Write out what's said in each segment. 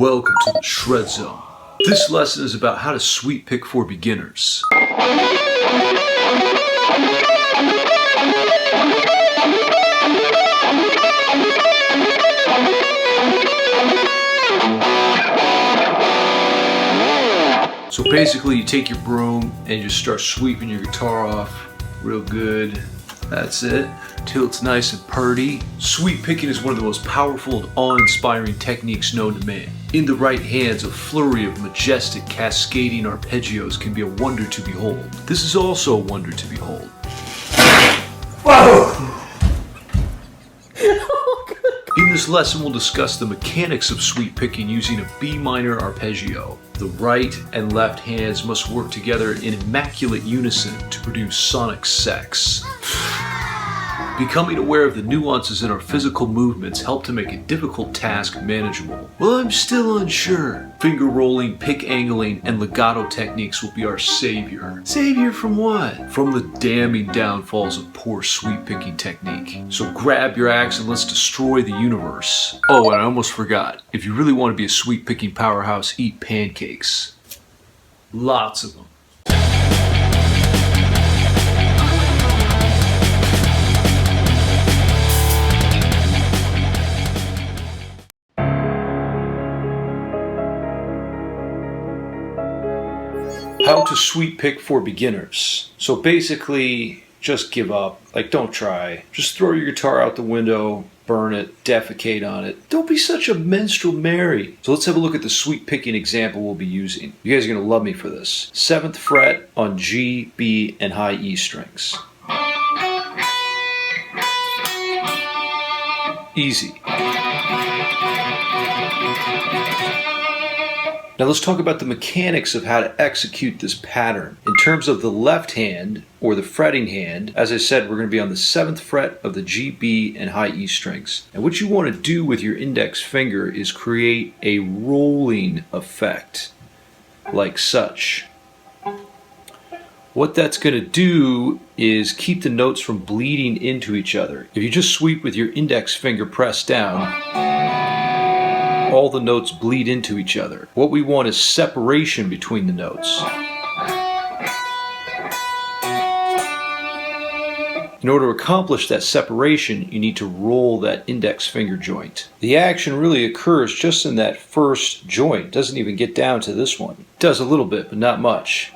Welcome to the Shred Zone. This lesson is about how to sweep pick for beginners. So basically you take your broom and you just start sweeping your guitar off real good. That's it, till it's nice and purty. Sweep picking is one of the most powerful and awe-inspiring techniques known to man. In the right hands, a flurry of majestic cascading arpeggios can be a wonder to behold. This is also a wonder to behold. Whoa! In this lesson, we'll discuss the mechanics of sweep picking using a B minor arpeggio. The right and left hands must work together in immaculate unison to produce sonic sex. Becoming aware of the nuances in our physical movements help to make a difficult task manageable. Well, I'm still unsure. Finger rolling, pick angling, and legato techniques will be our savior. Savior from what? From the damning downfalls of poor sweep picking technique. So grab your axe and let's destroy the universe. Oh, and I almost forgot. If you really want to be a sweep picking powerhouse, eat pancakes. Lots of them. How to sweep pick for beginners. So basically, just give up. Like, don't try. Just throw your guitar out the window, burn it, defecate on it. Don't be such a Menstral Mary. So let's have a look at the sweep picking example we'll be using. You guys are going to love me for this. 7th fret on G, B, and high E strings. Easy. Now let's talk about the mechanics of how to execute this pattern. In terms of the left hand, or the fretting hand, as I said, we're going to be on the 7th fret of the G, B, and high E strings. And what you want to do with your index finger is create a rolling effect, like such. What that's going to do is keep the notes from bleeding into each other. If you just sweep with your index finger pressed down, all the notes bleed into each other. What we want is separation between the notes. In order to accomplish that separation, you need to roll that index finger joint. The action really occurs just in that first joint. It doesn't even get down to this one. It does a little bit, but not much.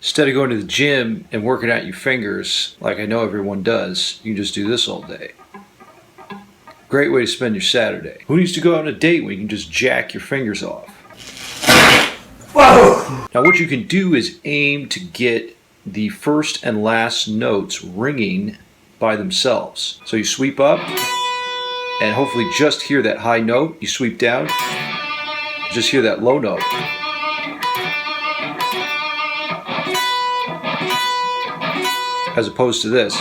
Instead of going to the gym and working out your fingers, like I know everyone does, you can just do this all day. Great way to spend your Saturday. Who needs to go out on a date when you can just jack your fingers off? Whoa! Now what you can do is aim to get the first and last notes ringing by themselves. So you sweep up and hopefully just hear that high note. You sweep down, just hear that low note. As opposed to this.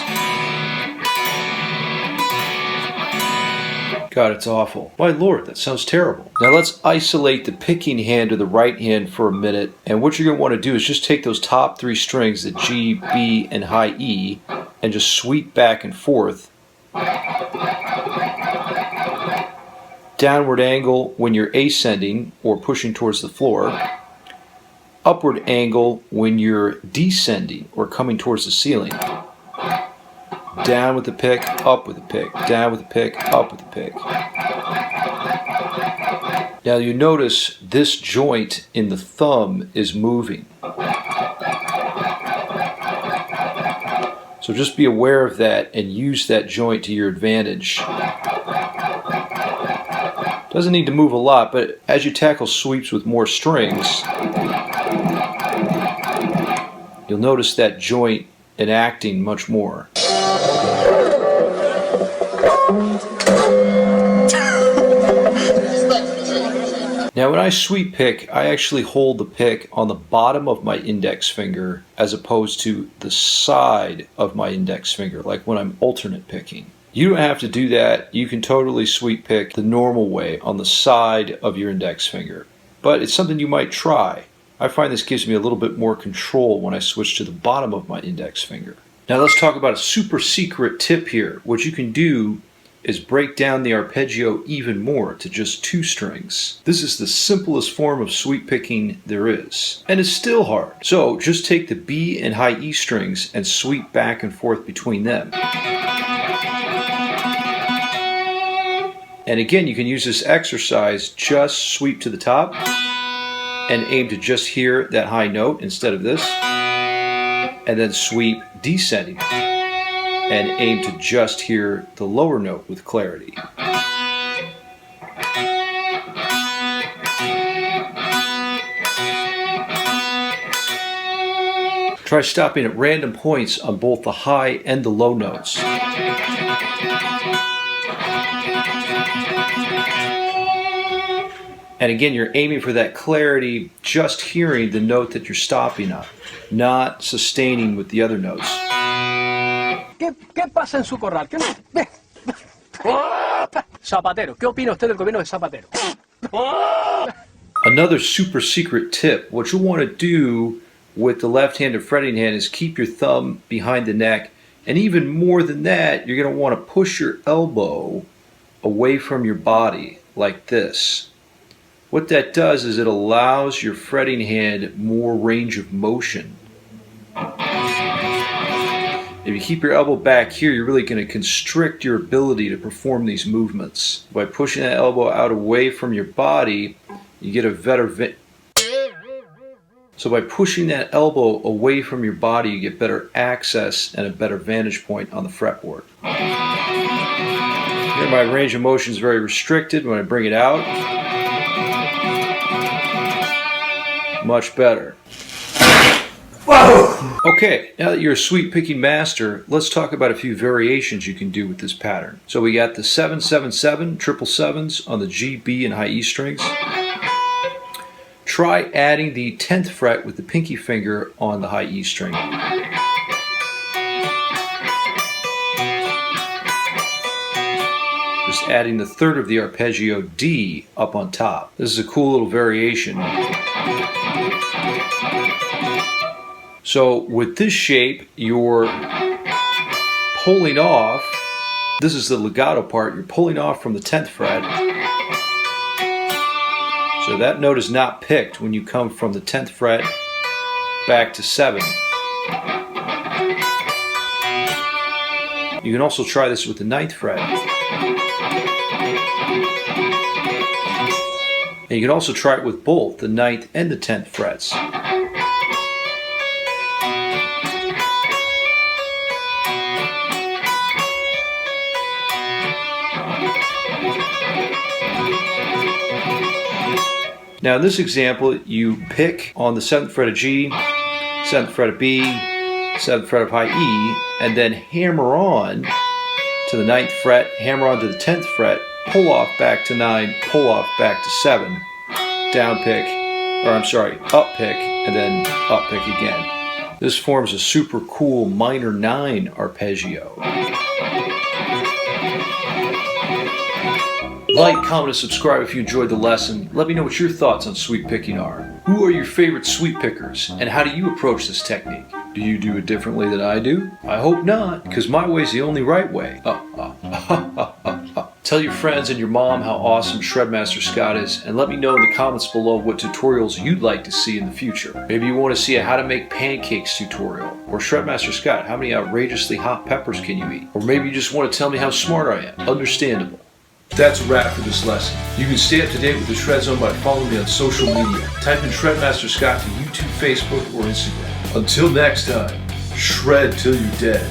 God, it's awful. My lord, that sounds terrible. Now let's isolate the picking hand to the right hand for a minute. And what you're going to want to do is just take those top 3 strings, the G, B, and high E, and just sweep back and forth. Downward angle when you're ascending or pushing towards the floor. Upward angle when you're descending or coming towards the ceiling. Down with the pick, up with the pick, down with the pick, up with the pick. Now you notice this joint in the thumb is moving. So just be aware of that and use that joint to your advantage. Doesn't need to move a lot, but as you tackle sweeps with more strings, you'll notice that joint enacting much more. Now when I sweep pick, I actually hold the pick on the bottom of my index finger as opposed to the side of my index finger, like when I'm alternate picking. You don't have to do that. You can totally sweep pick the normal way on the side of your index finger. But it's something you might try. I find this gives me a little bit more control when I switch to the bottom of my index finger. Now let's talk about a super secret tip here. What you can do is break down the arpeggio even more to just 2 strings. This is the simplest form of sweep picking there is, and it's still hard. So just take the B and high E strings and sweep back and forth between them. And again, you can use this exercise, just sweep to the top and aim to just hear that high note instead of this, and then sweep descending and aim to just hear the lower note with clarity. Try stopping at random points on both the high and the low notes. And again, you're aiming for that clarity, just hearing the note that you're stopping on, not sustaining with the other notes. ¿Qué pasa en su corral? ¿Qué no? Zapatero. ¿Qué opina usted del gobierno de Zapatero? Another super secret tip, what you'll want to do with the left-handed fretting hand is keep your thumb behind the neck, and even more than that, you're going to want to push your elbow away from your body like this. What that does is it allows your fretting hand more range of motion. If you keep your elbow back here, you're really going to constrict your ability to perform these movements. By pushing that elbow out away from your body, you get a better So by pushing that elbow away from your body, you get better access and a better vantage point on the fretboard. Here my range of motion is very restricted. When I bring it out, much better. Whoa! Okay, now that you're a sweep picking master, let's talk about a few variations you can do with this pattern. So we got the 7-7-7, triple sevens on the G, B, and high E strings. Try adding the 10th fret with the pinky finger on the high E string. Just adding the 3rd of the arpeggio D up on top. This is a cool little variation. So with this shape, you're pulling off, this is the legato part, you're pulling off from the 10th fret. So that note is not picked when you come from the 10th fret back to 7. You can also try this with the 9th fret. And you can also try it with both the 9th and the 10th frets. Now in this example, you pick on the 7th fret of G, 7th fret of B, 7th fret of high E, and then hammer on to the 9th fret, hammer on to the 10th fret, pull off back to 9, pull off back to 7, down pick, or I'm sorry, up pick, and then up pick again. This forms a super cool minor 9 arpeggio. Like, comment, and subscribe if you enjoyed the lesson. Let me know what your thoughts on sweep picking are. Who are your favorite sweep pickers, and how do you approach this technique? Do you do it differently than I do? I hope not, because my way is the only right way. Tell your friends and your mom how awesome Shredmaster Scott is, and let me know in the comments below what tutorials you'd like to see in the future. Maybe you want to see a how to make pancakes tutorial, or Shredmaster Scott, how many outrageously hot peppers can you eat? Or maybe you just want to tell me how smart I am. Understandable. That's a wrap for this lesson. You can stay up to date with the Shred Zone by following me on social media. Type in Shredmaster Scott to YouTube, Facebook, or Instagram. Until next time, shred till you're dead.